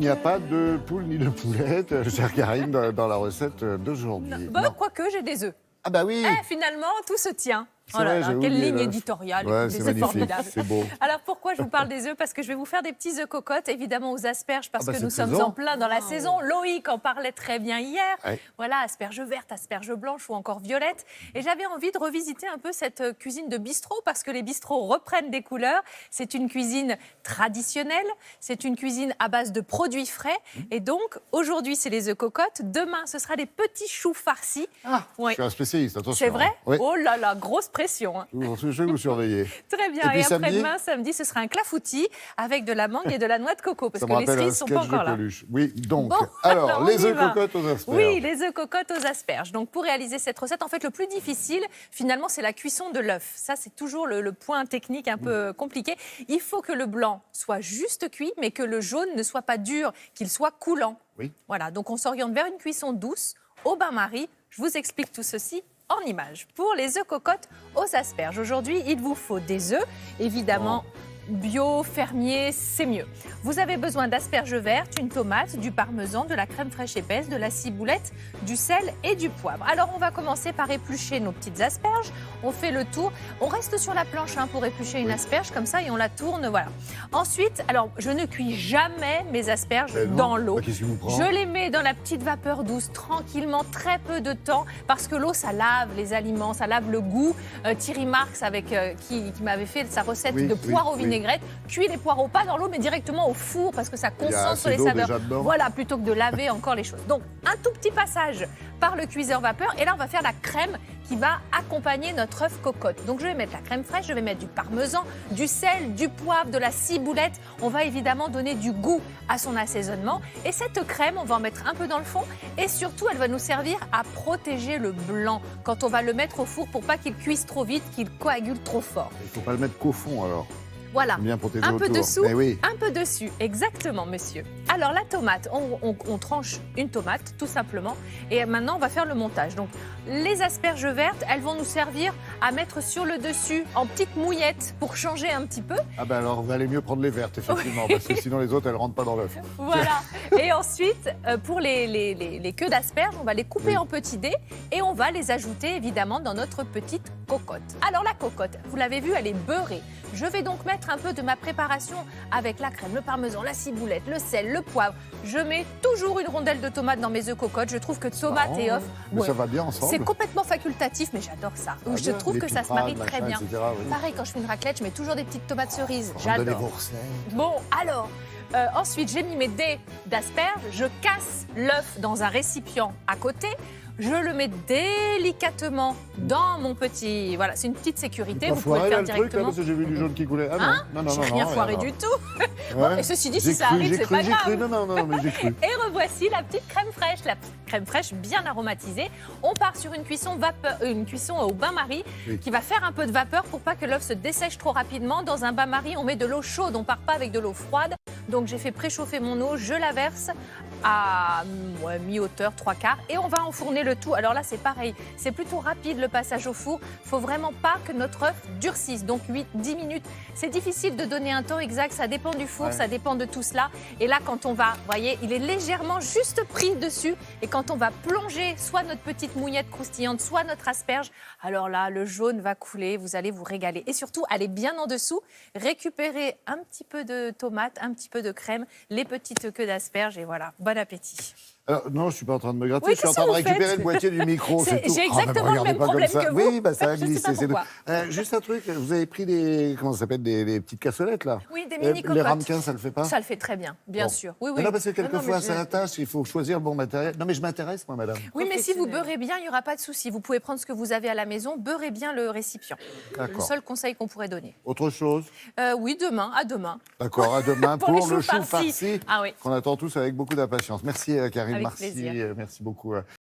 n'y a pas de poule ni de poulette, chère Karine, dans la recette d'aujourd'hui. Bon, quoique j'ai des œufs. Ah bah oui. Finalement, tout se tient. C'est vrai, j'ai quelle oublié ligne l'œuf. éditoriale, Ouais, c'est c'est magnifique, formidable. c'est beau. Alors pourquoi je vous parle des œufs? Parce que je vais vous faire des petits œufs cocottes, évidemment aux asperges, parce Ah bah, que nous c'est sommes plaisant. en plein dans la saison. Loïc en parlait très bien hier. Ouais. Voilà, asperges vertes, asperges blanches ou encore violettes. Et j'avais envie de revisiter un peu cette cuisine de bistrot, parce que les bistrots reprennent des couleurs. C'est une cuisine traditionnelle, c'est une cuisine à base de produits frais. Et donc, aujourd'hui, c'est les œufs cocottes. Demain, ce sera des petits choux farcis. Ah, Ouais. je suis un spécialiste, attention. C'est vrai? Hein. Oui. Oh là là, grosse pression, hein. Je vais vous surveiller. Très bien. Et puis après-demain, samedi, ce sera un clafoutis avec de la mangue et de la noix de coco, parce Ça que me les rappelle un cerises ne sont pas sketch de encore là. Coluche. Oui, donc, Bon, alors, on les y œufs va. cocottes aux asperges. Oui, les œufs cocottes aux asperges. Donc, pour réaliser cette recette, en fait, le plus difficile, finalement, c'est la cuisson de l'œuf. Ça, c'est toujours le point technique un peu compliqué. Il faut que le blanc soit juste cuit, mais que le jaune ne soit pas dur, qu'il soit coulant. Oui. Voilà, donc on s'oriente vers une cuisson douce, au bain-marie. Je vous explique tout ceci en images. Pour les œufs cocottes aux asperges, aujourd'hui, il vous faut des œufs, évidemment. Bio, fermier, c'est mieux. Vous avez besoin d'asperges vertes, une tomate, du parmesan, de la crème fraîche épaisse, de la ciboulette, du sel et du poivre. Alors, on va commencer par éplucher nos petites asperges. On fait le tour. On reste sur la planche pour éplucher une asperge comme ça et on la tourne, voilà. Ensuite, alors, je ne cuis jamais mes asperges dans l'eau. Bah, qu'est-ce qui vous prend ? Je les mets dans la petite vapeur douce, tranquillement, très peu de temps, parce que l'eau, ça lave les aliments, ça lave le goût. Thierry Marx, qui m'avait fait sa recette de poireaux vinaigrette, cuit les poireaux pas dans l'eau, mais directement au four, parce que ça concentre les saveurs. Voilà, plutôt que de laver encore les choses. Donc, un tout petit passage par le cuiseur vapeur, et là, on va faire la crème qui va accompagner notre œuf cocotte. Donc, je vais mettre la crème fraîche, je vais mettre du parmesan, du sel, du poivre, de la ciboulette. On va évidemment donner du goût à son assaisonnement. Et cette crème, on va en mettre un peu dans le fond. Et surtout, elle va nous servir à protéger le blanc quand on va le mettre au four pour pas qu'il cuise trop vite, qu'il coagule trop fort. Il ne faut pas le mettre qu'au fond, alors. Voilà, Bien protéger un peu autour. dessous, Mais oui. un peu dessus, exactement, monsieur. Alors, la tomate, on tranche une tomate, tout simplement. Et maintenant, on va faire le montage. Donc, les asperges vertes, elles vont nous servir à mettre sur le dessus en petites mouillettes pour changer un petit peu. Ah ben alors, il valait mieux prendre les vertes, effectivement, parce que sinon les autres, elles ne rentrent pas dans l'œuf. Voilà. Et ensuite, pour les queues d'asperges, on va les couper en petits dés et on va les ajouter, évidemment, dans notre petite cocotte. Alors, la cocotte, vous l'avez vu, elle est beurrée. Je vais donc mettre un peu de ma préparation avec la crème, le parmesan, la ciboulette, le sel, le poivre. Je mets toujours une rondelle de tomate dans mes œufs cocottes. Je trouve que tomate et œufs, Mais ça va bien ensemble. c'est complètement facultatif, mais j'adore ça. Je trouve que ça se marie très bien. Etc., oui. Pareil, quand je fais une raclette, je mets toujours des petites tomates cerises. Donnez J'adore. vos recettes. Bon, alors, ensuite, j'ai mis mes dés d'asperges. Je casse l'œuf dans un récipient à côté. Je le mets délicatement dans mon petit... Voilà, c'est une petite sécurité. Vous pouvez le faire le truc, là, directement. parce que j'ai vu du jaune qui coulait. Ah Hein? non, non, J'ai non, rien non, foiré non. du tout. Ouais. Bon, et ceci dit, si J'ai ça cru, arrive, j'ai c'est cru, pas j'ai grave. cru. Non, mais j'ai cru. Et revoici la petite crème fraîche, la petite crème fraîche bien aromatisée. On part sur une cuisson, une cuisson au bain-marie qui va faire un peu de vapeur pour pas que l'œuf se dessèche trop rapidement. Dans un bain-marie, on met de l'eau chaude, on part pas avec de l'eau froide. Donc j'ai fait préchauffer mon eau, je la verse à mi-hauteur, 3/4, et on va enfourner le tout. Alors là, c'est pareil, c'est plutôt rapide le passage au four. Il faut vraiment pas que notre œuf durcisse, donc 8-10 minutes. C'est difficile de donner un temps exact, ça dépend du four, ça dépend de tout cela. Et là, quand on va, vous voyez, il est légèrement juste pris dessus, et quand on va plonger soit notre petite mouillette croustillante, soit notre asperge, alors là, le jaune va couler, vous allez vous régaler. Et surtout, allez bien en dessous, récupérez un petit peu de tomate, un petit peu de crème, les petites queues d'asperges, et voilà, bon appétit. Alors, non, je ne suis pas en train de me gratter, Oui, je suis en qu'est-ce train de que vous récupérer faites le boîtier du micro. C'est- tout. j'ai Ah, exactement me le regardez même pas comme problème ça. que vous. Oui, bah, ça a Je sais glissé. pas c'est tout. pourquoi. Juste un truc, vous avez pris des, comment ça s'appelle, des petites cassolettes, là. Oui, des Les mini-cocottes. ramequins, ça le fait pas? Ça le fait très bien, bien Bon. sûr. Oui, Mais oui. non, parce que Non, non, quelquefois, mais c'est la tâche, il faut choisir le bon matériel. Non, mais je m'intéresse, moi, madame. Oui, mais si vous beurrez bien, il n'y aura pas de souci. Vous pouvez prendre ce que vous avez à la maison, beurrez bien le récipient. Le D'accord. seul conseil qu'on pourrait donner. Autre chose? Oui, demain, à demain. D'accord, à demain Pour pour, les le choux chou farcis. farci Ah oui. qu'on attend tous avec beaucoup d'impatience. Merci, Karine. Avec Merci, plaisir. merci beaucoup.